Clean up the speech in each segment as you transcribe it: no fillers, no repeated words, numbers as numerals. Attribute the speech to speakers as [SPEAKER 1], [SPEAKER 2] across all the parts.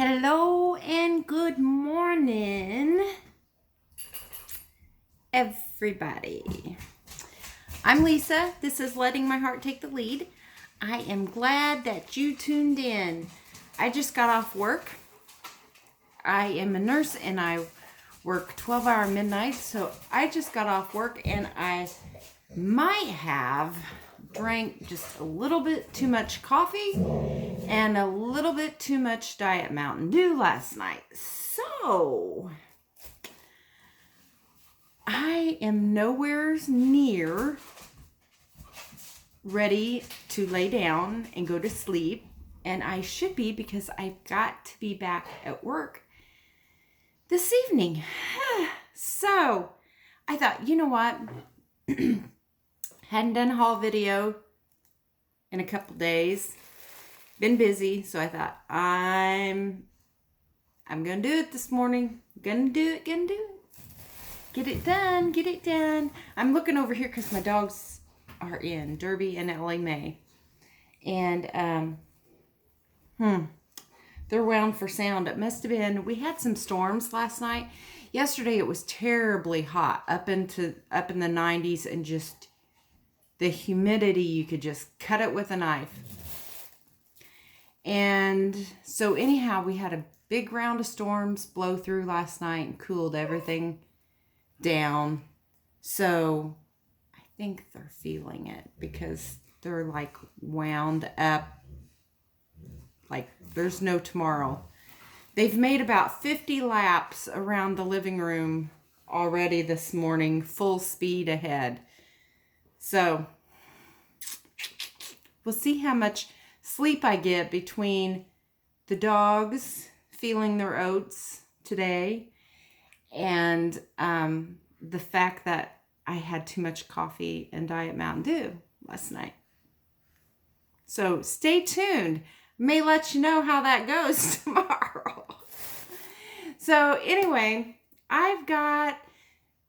[SPEAKER 1] Hello and good morning, everybody. I'm Lisa. This is Letting My Heart Take the Lead. I am glad that you tuned in. I just got off work. I am a nurse and I work 12-hour midnights. So I just got off work and I might have drank just a little bit too much coffee and a little bit too much Diet Mountain Dew last night. So I am nowhere near ready to lay down and go to sleep. And I should be, because I've got to be back at work this evening. So I thought, you know what? Hadn't done a haul video in a couple days. Been busy, so I thought I'm gonna do it this morning. Gonna do it. Get it done. I'm looking over here because my dogs are in, Derby and Ellie Mae. And they're wound for sound. It must have been, we had some storms last night. Yesterday it was terribly hot, up in the 90s, and just the humidity, you could just cut it with a knife. And so anyhow, we had a big round of storms blow through last night and cooled everything down. So I think they're feeling it because they're like wound up like there's no tomorrow. They've made about 50 laps around the living room already this morning, full speed ahead. So we'll see how much sleep I get between the dogs feeling their oats today and the fact that I had too much coffee and Diet Mountain Dew last night. So stay tuned. May let you know how that goes tomorrow. So anyway,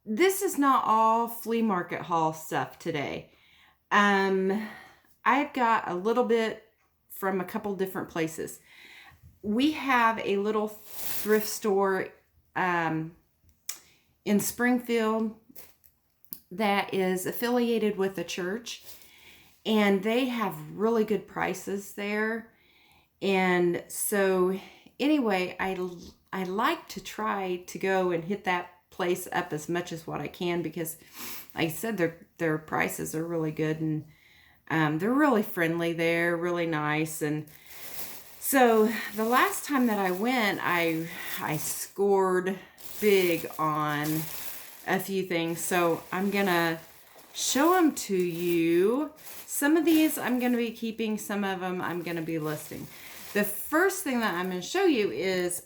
[SPEAKER 1] this is not all flea market haul stuff today. I've got a little bit from a couple different places. We have a little thrift store in Springfield that is affiliated with a church, and they have really good prices there. And so anyway, I like to try to go and hit that place up as much as what I can, because like I said, their prices are really good, and they're really friendly there, really nice. And so the last time that I went, I scored big on a few things. So I'm gonna show them to you. Some of these I'm gonna be keeping, some of them I'm gonna be listing. The first thing that I'm going to show you is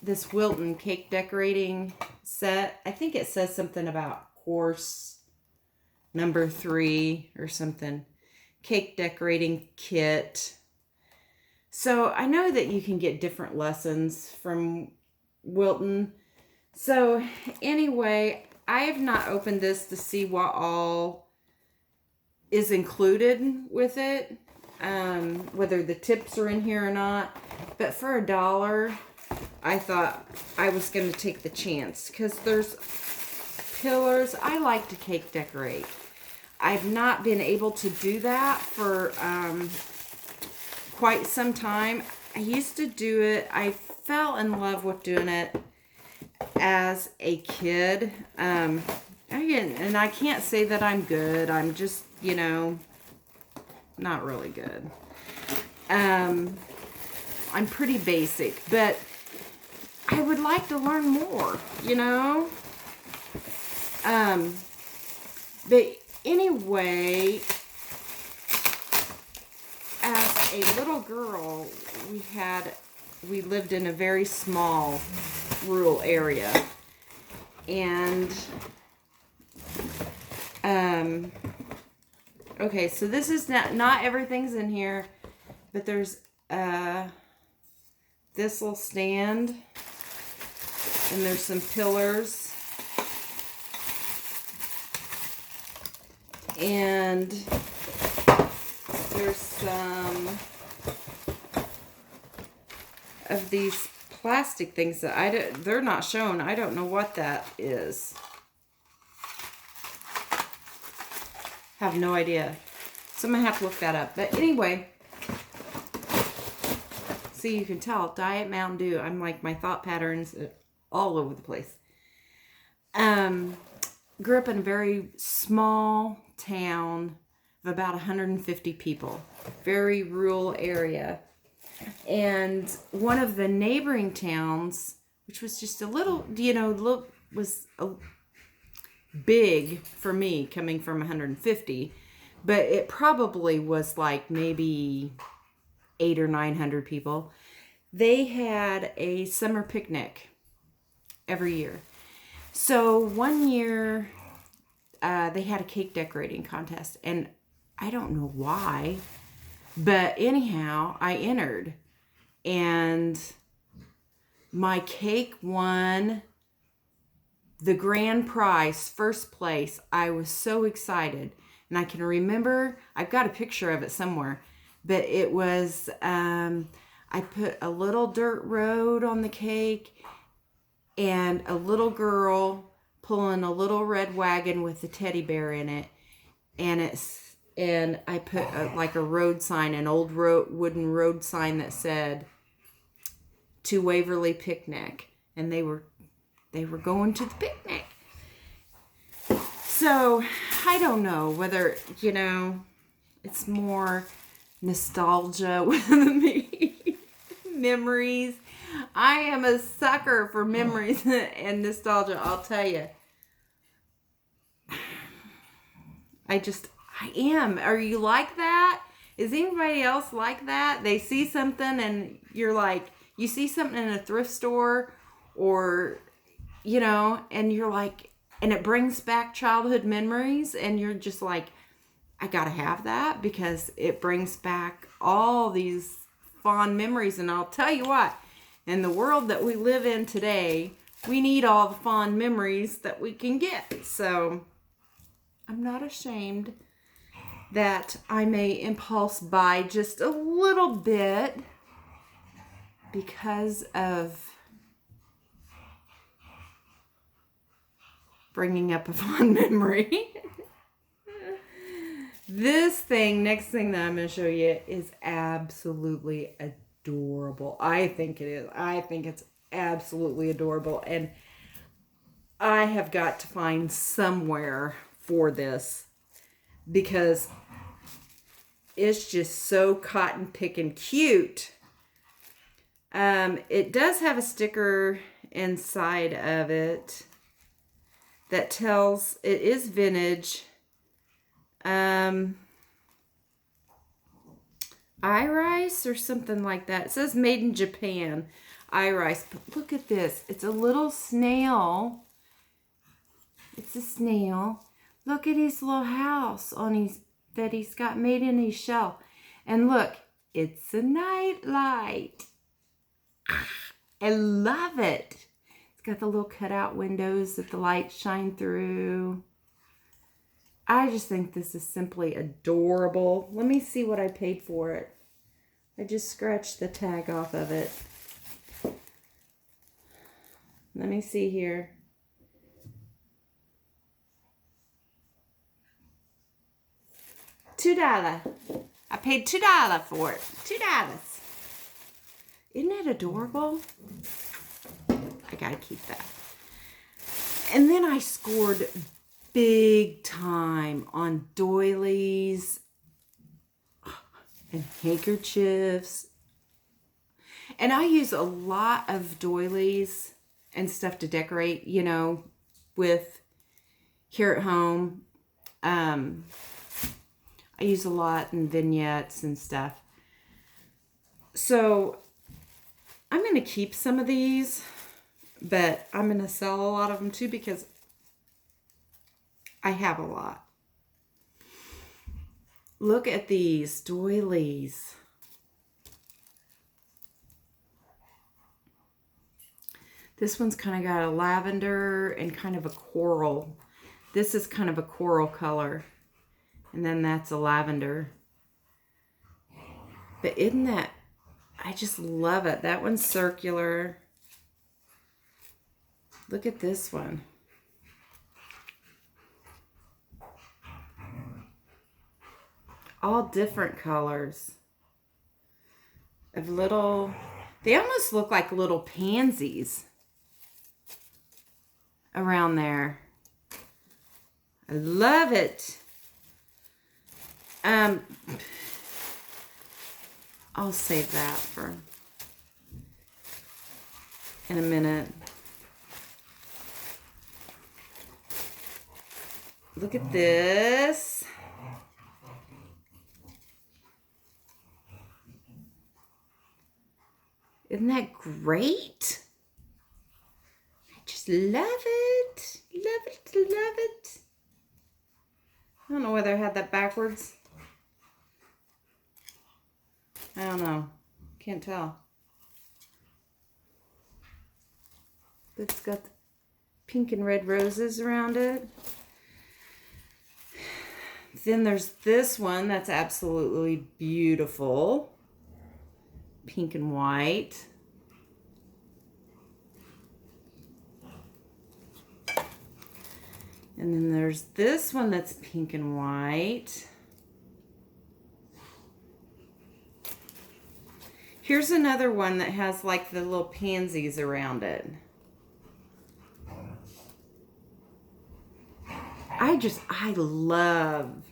[SPEAKER 1] this Wilton cake decorating set. I think it says something about course number 3 or something. Cake decorating kit. So I know that you can get different lessons from Wilton. So anyway, I have not opened this to see what all is included with it. Whether the tips are in here or not, but for $1 I thought I was going to take the chance, because there's pillars. I like to cake decorate. I've not been able to do that for quite some time. I used to do it. I fell in love with doing it as a kid. Again, and I can't say that I'm good. I'm just, not really good. I'm pretty basic, but I would like to learn more, But anyway, as a little girl, we lived in a very small rural area, and okay, so this is not everything's in here, but there's this little stand, and there's some pillars, and there's some of these plastic things that they're not shown. I don't know what that is. Have no idea. So I'm going to have to look that up. But anyway, see, you can tell, Diet Mountain Dew. I'm like, my thought patterns all over the place. Grew up in a very small town of about 150 people. Very rural area. And one of the neighboring towns, which was just a little, was big for me coming from 150, but it probably was like maybe 800 or 900 people. They had a summer picnic every year. So one year they had a cake decorating contest, and I don't know why, but anyhow, I entered, and my cake won the grand prize, first place. I was so excited, and I can remember, I've got a picture of it somewhere, but it was, I put a little dirt road on the cake, and a little girl pulling a little red wagon with a teddy bear in it, and I put like a road sign, an old wooden road sign that said, "To Waverly Picnic," and they were going to the picnic. So I don't know whether it's more nostalgia with me, memories. I am a sucker for memories and nostalgia, I'll tell you. I am. Are you like that? Is anybody else like that? They see something and you're like, you see something in a thrift store or, and you're like, and it brings back childhood memories and you're just like, I gotta have that because it brings back all these fond memories. And I'll tell you what, in the world that we live in today, we need all the fond memories that we can get. So I'm not ashamed that I may impulse buy just a little bit because of bringing up a fond memory. This thing, next thing that I'm going to show you is absolutely adorable. I think it is. I think it's absolutely adorable. And I have got to find somewhere for this because it's just so cotton picking cute. It does have a sticker inside of it that tells it is vintage. Iris or something like that. It says made in Japan. Iris. But look at this. It's a little snail. It's a snail. Look at his little house that he's got made in his shell. And look, it's a night light. I love it. It's got the little cutout windows that the lights shine through. I just think this is simply adorable. Let me see what I paid for it. I just scratched the tag off of it. Let me see here. $2. I paid $2 for it. $2. Isn't it adorable? I gotta keep that. And then I scored big time on doilies and handkerchiefs. And I use a lot of doilies and stuff to decorate, with here at home. I use a lot in vignettes and stuff. So I'm going to keep some of these, but I'm going to sell a lot of them too because I have a lot. Look at these doilies. This one's kind of got a lavender and kind of a coral. This is kind of a coral color. And then that's a lavender. But isn't that, I just love it. That one's circular. Look at this one. All different colors of little, they almost look like little pansies around there. I love it. I'll save that for in a minute. Look at this. Isn't that great? I just love it. Love it, love it. I don't know whether I had that backwards. I don't know. Can't tell. It's got pink and red roses around it. Then there's this one that's absolutely beautiful. Pink and white. And then there's this one that's pink and white. Here's another one that has like the little pansies around it. I love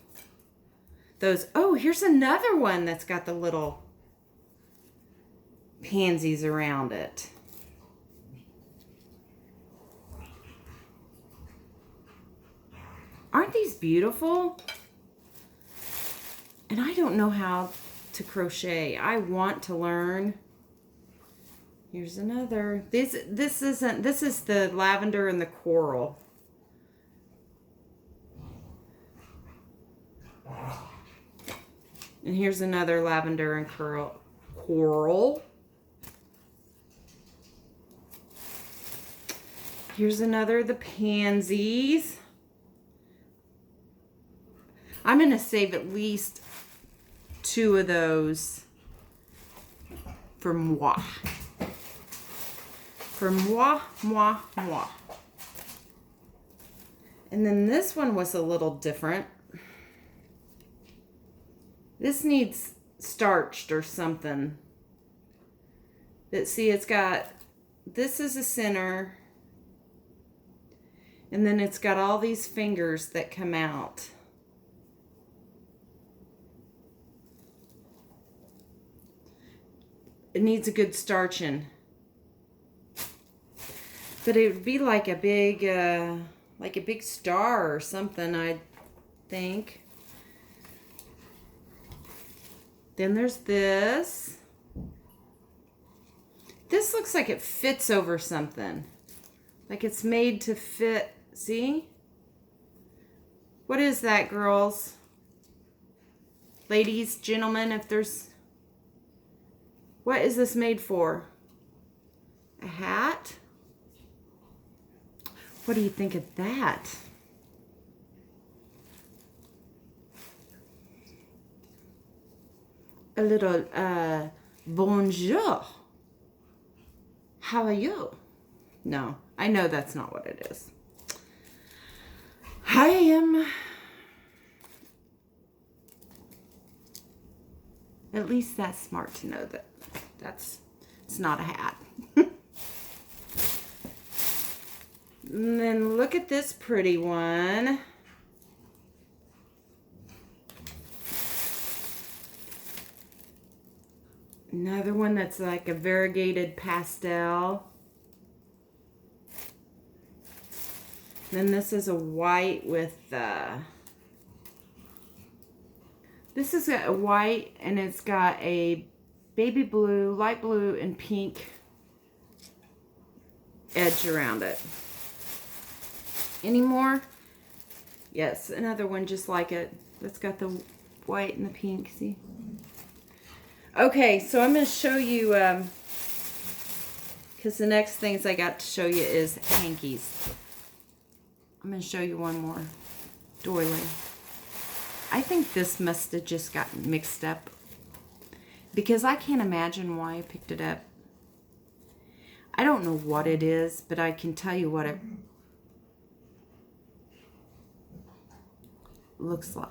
[SPEAKER 1] those. Oh, here's another one that's got the little pansies around it. Aren't these beautiful? And I don't know how to crochet. I want to learn. Here's another. This is the lavender and the coral. And here's another lavender and coral. Here's another, the pansies. I'm going to save at least 2 of those for moi. For moi. And then this one was a little different. This needs starched or something. But see, it's got, this is a center. And then it's got all these fingers that come out. It needs a good starching. But it would be like a big star or something, I think. Then there's this. This looks like it fits over something. Like it's made to fit. See? What is that, girls? Ladies, gentlemen, if there's... What is this made for? A hat? What do you think of that? A little, bonjour. How are you? No, I know that's not what it is. I am... At least that's smart to know that it's not a hat. And then look at this pretty one. Another one that's like a variegated pastel. Then this is a white with this is a white and it's got a baby blue, light blue, and pink edge around it. Any more? Yes, another one just like it. That's got the white and the pink, see? Okay, so I'm going to show you, because the next things I got to show you is hankies. I'm going to show you one more doily. I think this must have just gotten mixed up. because I can't imagine why I picked it up. I don't know what it is, but I can tell you what it looks like.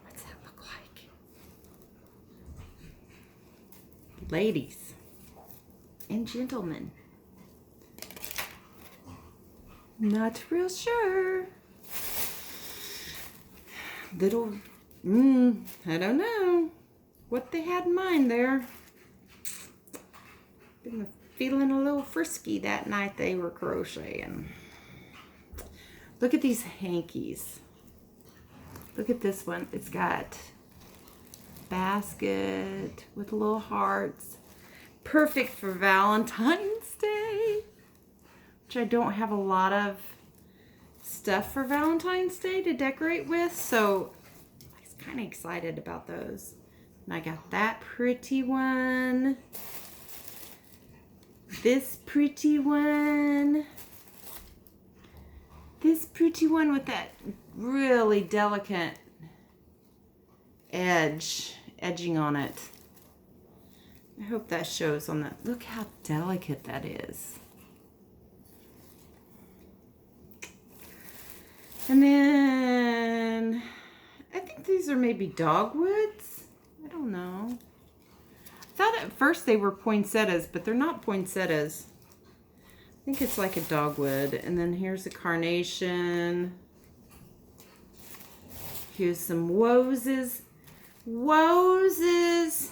[SPEAKER 1] What's that look like? Ladies and gentlemen. Not real sure. Little, I don't know what they had in mind there. Been feeling a little frisky that night they were crocheting. Look at these hankies. Look at this one. It's got basket with little hearts. Perfect for Valentine's Day. Which I don't have a lot of stuff for Valentine's Day to decorate with. So I was kind of excited about those. And I got that pretty one. This pretty one. This pretty one with that really delicate edging on it. I hope that shows on that. Look how delicate that is. And then I think these are maybe dogwoods. I don't know. I thought at first they were poinsettias, but they're not poinsettias. I think it's like a dogwood. And then here's a carnation. Here's some roses. Roses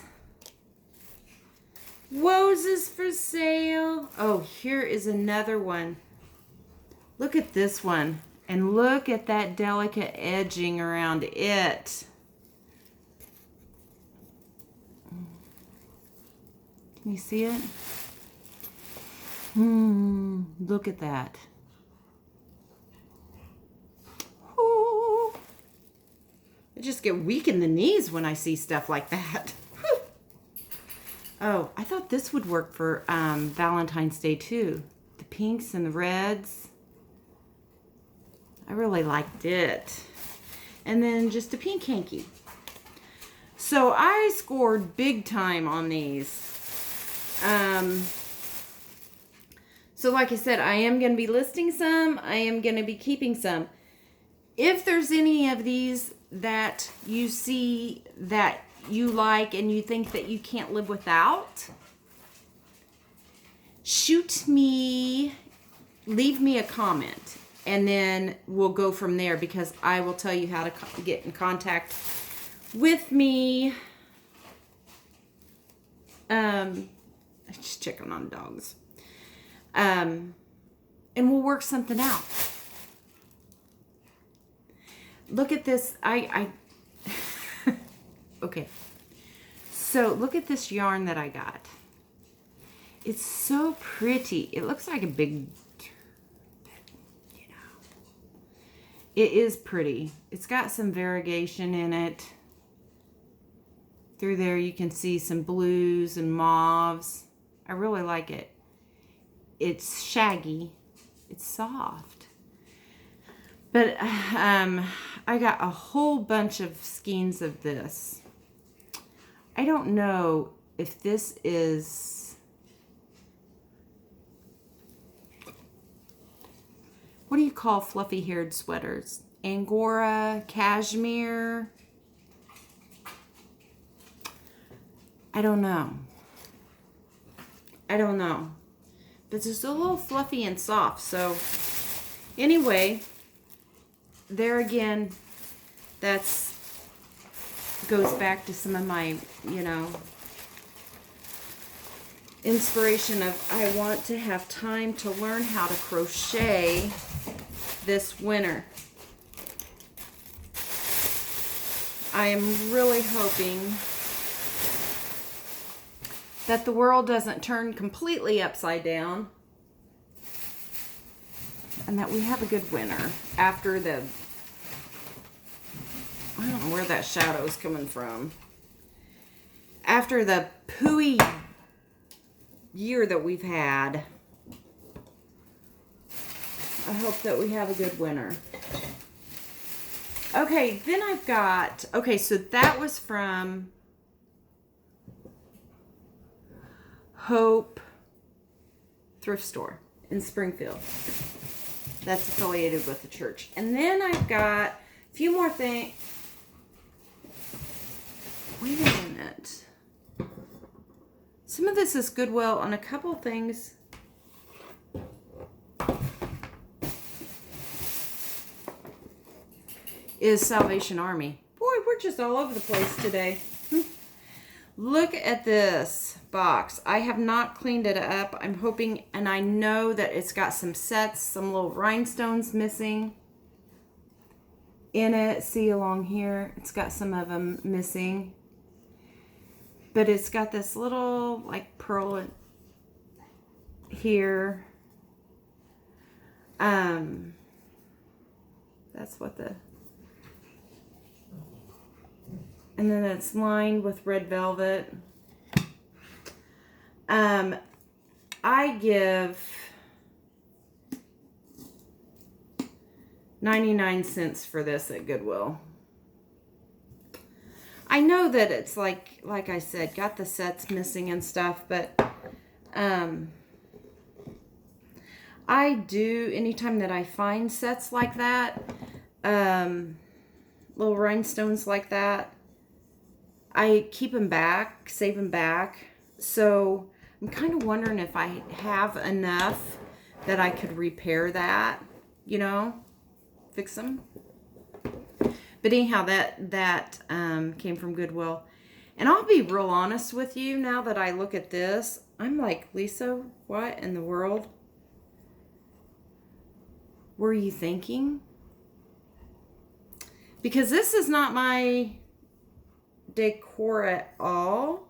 [SPEAKER 1] for sale. Oh, here is another one. Look at this one. And look at that delicate edging around it. Can you see it? Look at that. Ooh. I just get weak in the knees when I see stuff like that. Oh, I thought this would work for Valentine's Day too. The pinks and the reds. I really liked it. And then just a pink hanky. So I scored big time on these. So like I said, I am going to be listing some. I am going to be keeping some. If there's any of these that you see that you like and you think that you can't live without, shoot me, leave me a comment. And then we'll go from there because I will tell you how to get in contact with me. I'm just checking on dogs. And we'll work something out. Look at this. Okay. So look at this yarn that I got. It's so pretty. It looks like a big... It is pretty. It's got some variegation in it. Through there you can see some blues and mauves. I really like it. It's shaggy. It's soft. But I got a whole bunch of skeins of this. I don't know if this is... What do you call fluffy-haired sweaters? Angora, cashmere. I don't know. But it's just a little fluffy and soft. So anyway, there again, that's goes back to some of my, inspiration of I want to have time to learn how to crochet this winter. I am really hoping that the world doesn't turn completely upside down and that we have a good winter after the... I don't know where that shadow is coming from. After the pooey year that we've had. I hope that we have a good winter. Okay, then I've got, okay, so that was from Hope Thrift Store in Springfield. That's affiliated with the church. And then I've got a few more things. Wait a minute. Some of this is Goodwill on a couple things. Is Salvation Army. Boy, we're just all over the place today. Look at this box. I have not cleaned it up. I'm hoping, and I know that it's got some sets, some little rhinestones missing in it. See along here, it's got some of them missing. But it's got this little like pearl here. That's what the... And then it's lined with red velvet. I give 99 cents for this at Goodwill. I know that it's like I said, got the sets missing and stuff, but I do, anytime that I find sets like that, little rhinestones like that, I keep them back, save them back. So I'm kind of wondering if I have enough that I could repair that, you know, fix them. But anyhow, that came from Goodwill. And I'll be real honest with you, now that I look at this, I'm like, Lisa, what in the world were you thinking? Because this is not my decor at all.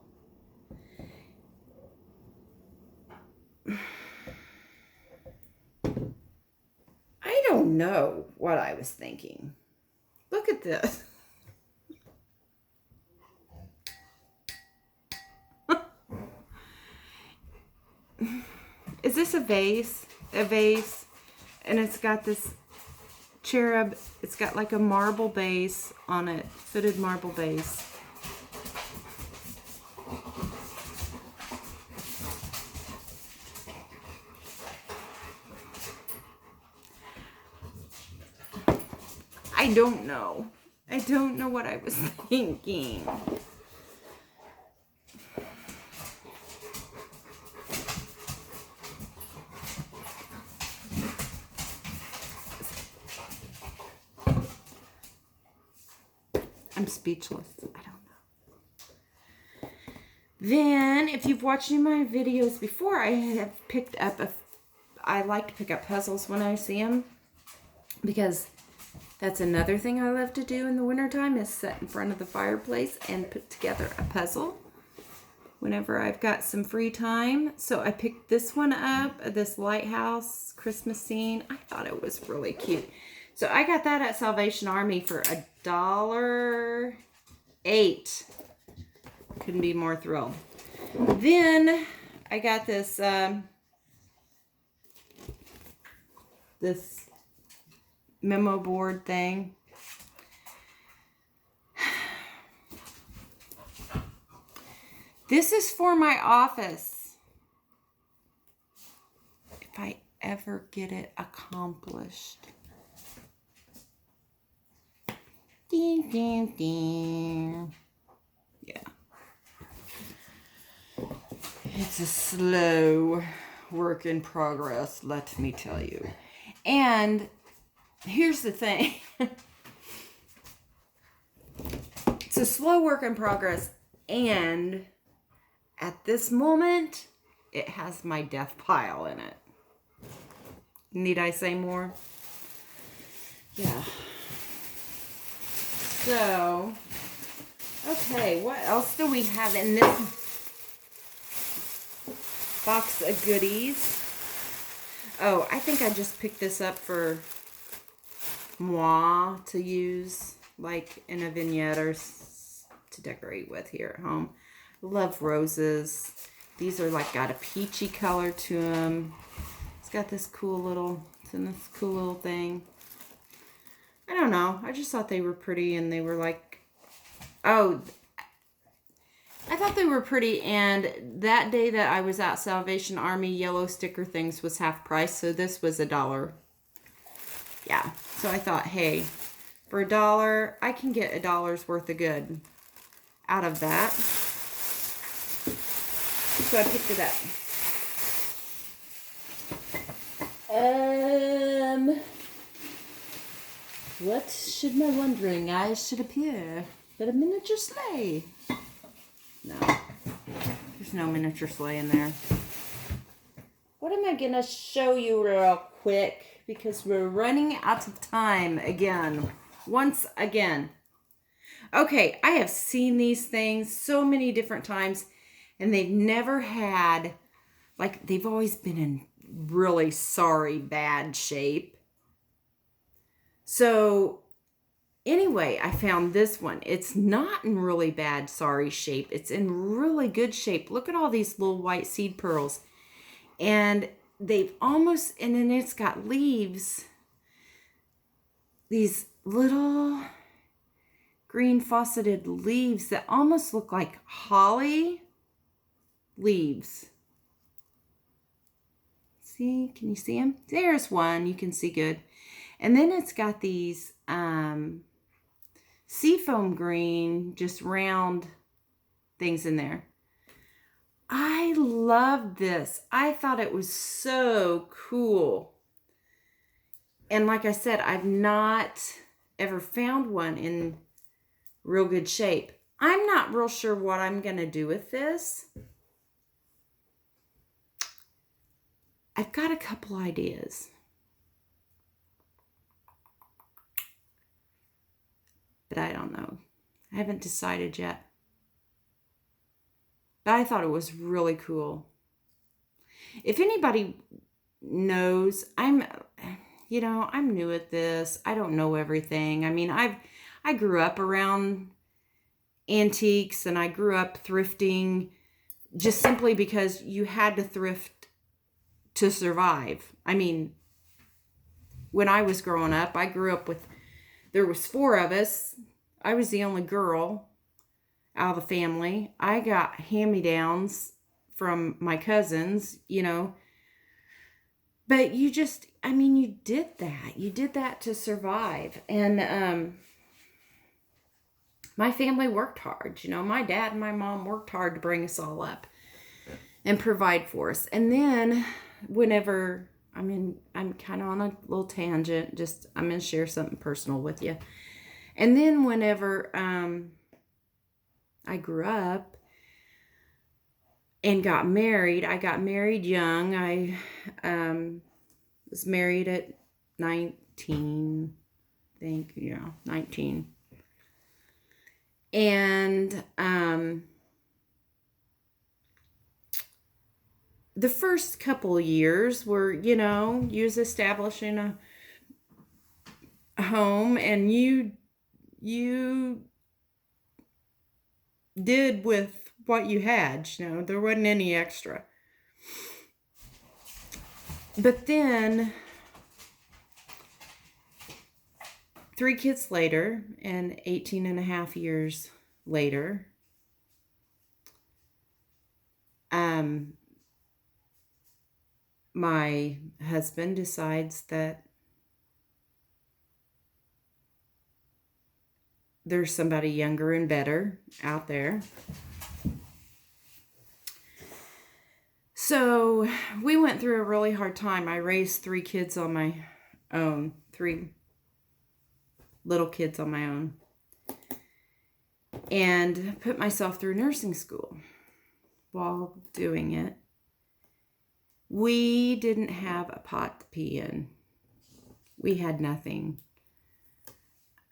[SPEAKER 1] I don't know what I was thinking. Look at this. Is this a vase? A vase. And it's got this cherub. It's got like a marble base on it. Fitted marble base. I don't know. I don't know what I was thinking. I'm speechless. I don't know. Then, if you've watched any of my videos before, I have picked up I like to pick up puzzles when I see them, because that's another thing I love to do in the wintertime, is sit in front of the fireplace and put together a puzzle whenever I've got some free time. So I picked this one up, this lighthouse Christmas scene. I thought it was really cute. So I got that at Salvation Army for $1.08. Couldn't be more thrilled. Then I got this this memo board thing. This is for my office. If I ever get it accomplished. Ding, ding, ding. Yeah. It's a slow work in progress, let me tell you. And here's the thing. It's a slow work in progress, and at this moment, it has my death pile in it. Need I say more? Yeah. So, okay, what else do we have in this box of goodies? Oh, I think I just picked this up for moi to use, like in a vignette or to decorate with here at home. Love roses. These are like got a peachy color to them. It's got this cool little, it's in this cool little thing. I don't know. I just thought they were pretty, and they were like, oh, I thought they were pretty. And that day that I was at Salvation Army, yellow sticker things was half price. So this was $1. Yeah. So I thought, hey, for $1, I can get $1's worth of good out of that. So I picked it up. What should my wondering eyes should appear but a miniature sleigh? No, there's no miniature sleigh in there. What am I gonna show you real quick? Because we're running out of time again. Once again. Okay, I have seen these things so many different times, and they've never had, like, they've always been in really sorry, bad shape. So, anyway, I found this one. It's not in really bad, sorry shape. It's in really good shape. Look at all these little white seed pearls. And they've almost, and then it's got leaves. These little green faceted leaves that almost look like holly leaves. See, can you see them? There's one, you can see good. And then it's got these seafoam green, just round things in there. I love this. I thought it was so cool. And like I said, I've not ever found one in real good shape. I'm not real sure what I'm going to do with this. I've got a couple ideas. But I don't know. I haven't decided yet. But I thought it was really cool. If anybody knows, I'm new at this. I don't know everything. I mean, I grew up around antiques, and I grew up thrifting just simply because you had to thrift to survive. I mean, when I was growing up, I grew up with, there was 4 of us. I was the only girl out of the family. I got hand-me-downs from my cousins, But you just, I mean, you did that. You did that to survive. And my family worked hard. My dad and my mom worked hard to bring us all up and provide for us. And then whenever, I'm kind of on a little tangent. Just, I'm going to share something personal with you. And then whenever I grew up and got married, I got married young. I was married at 19, I think, 19. And the first couple of years were, you was establishing a home, and you did with what you had, there wasn't any extra. But then 3 kids later, and 18 and a half years later, my husband decides that there's somebody younger and better out there. So we went through a really hard time. I raised 3 kids on my own, 3 little kids on my own, and put myself through nursing school. While doing it, we didn't have a pot to pee in. We had nothing.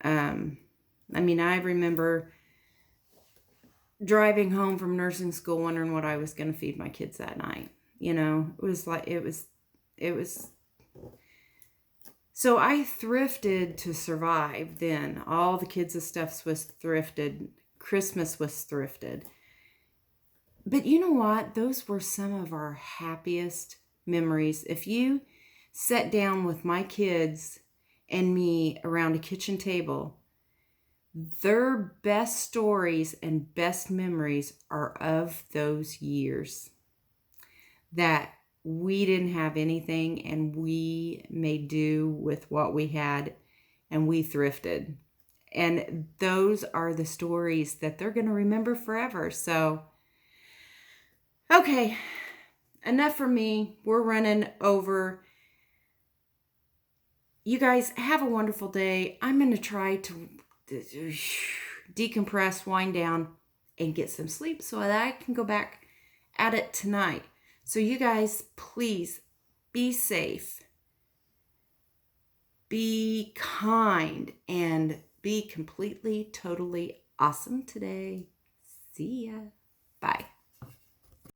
[SPEAKER 1] I remember driving home from nursing school wondering what I was going to feed my kids that night. It was. So I thrifted to survive then. All the kids' stuff was thrifted. Christmas was thrifted. But you know what? Those were some of our happiest memories. If you sat down with my kids and me around a kitchen table, their best stories and best memories are of those years that we didn't have anything and we made do with what we had and we thrifted. And those are the stories that they're going to remember forever. So, okay, enough for me. We're running over. You guys have a wonderful day. I'm going to try to decompress, wind down, and get some sleep so that I can go back at it tonight. So you guys, please be safe, be kind, and be completely, totally awesome today. See ya. Bye.